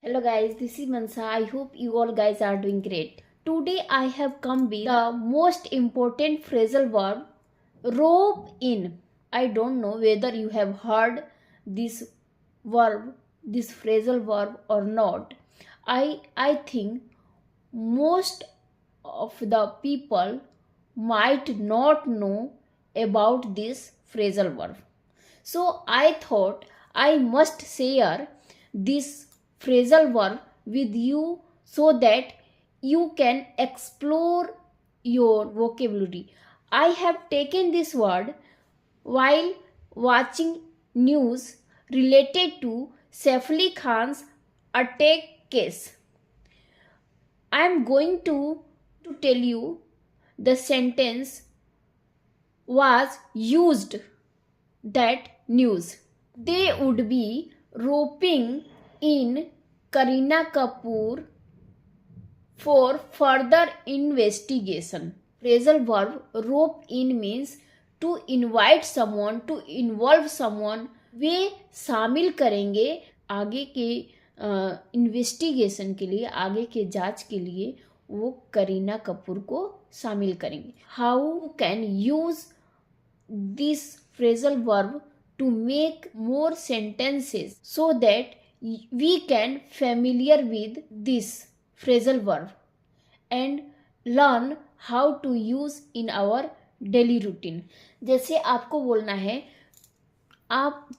Hello guys, this is Mansa. I hope you all guys are doing great. Today I have come with the most important phrasal verb, rope in. I don't know whether you have heard this verb, this phrasal verb or not. I think most of the people might not know about this phrasal verb. So I thought I must share this phrasal verb with you so that you can explore your vocabulary. I have taken this word while watching news related to Saif Ali Khan's attack case. I am going to tell you the sentence was used that news. They would be roping in Kareena Kapoor for further investigation. Phrasal verb rope in means to invite someone, to involve someone. वे शामिल करेंगे आगे के investigation के लिए, आगे के जांच के लिए वो करीना कपूर को शामिल करेंगे. How can use this phrasal verb to make more sentences so that we can familiar with this phrasal verb and learn how to use in our daily routine. जैसे आपको बोलना है,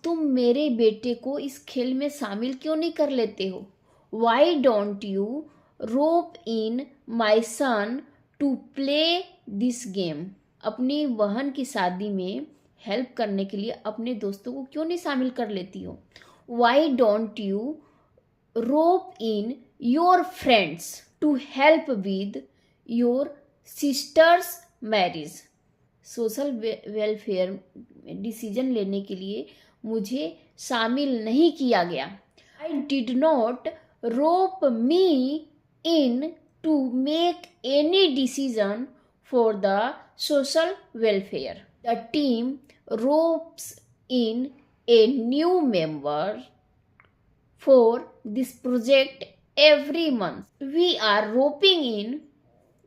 तुम मेरे बेटे को इस खेल में शामिल क्यों नहीं कर लेते हो? Why don't you rope in my son to play this game? अपनी बहन की शादी में हेल्प करने के लिए अपने दोस्तों को क्यों नहीं शामिल कर लेती हो? Why don't you rope in your friends to help with your sister's marriage? Social welfare decision लेने के लिए मुझे शामिल नहीं किया गया. I did not rope me in to make any decision for the social welfare. The team ropes in a new member for this project every month. We are roping in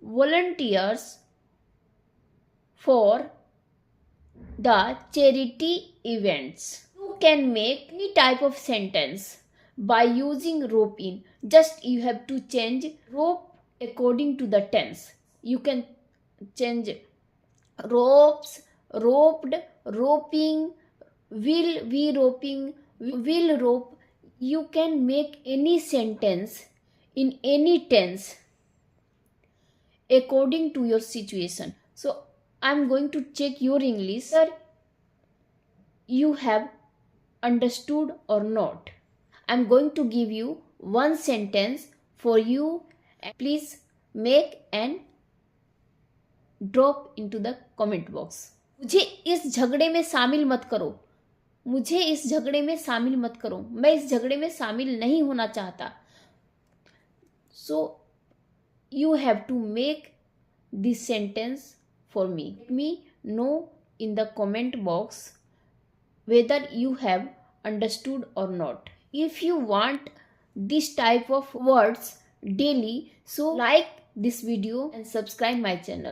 volunteers for the charity events. You can make any type of sentence by using rope in. Just you have to change rope according to the tense. You can change ropes, roped, roping, will be roping, will rope. You can make any sentence in any tense according to your situation. So I'm going to check your English, sir, you have understood or not. I'm going to give you one sentence for you. Please make and drop into the comment box. मुझे इस झगड़े में शामिल मत करो. मुझे इस झगड़े में शामिल मत करो. मैं इस झगड़े में शामिल नहीं होना चाहता. So you have to make this sentence for me. Let me know in the comment box whether you have understood or not. If you want this type of words daily, so like this video and subscribe my channel.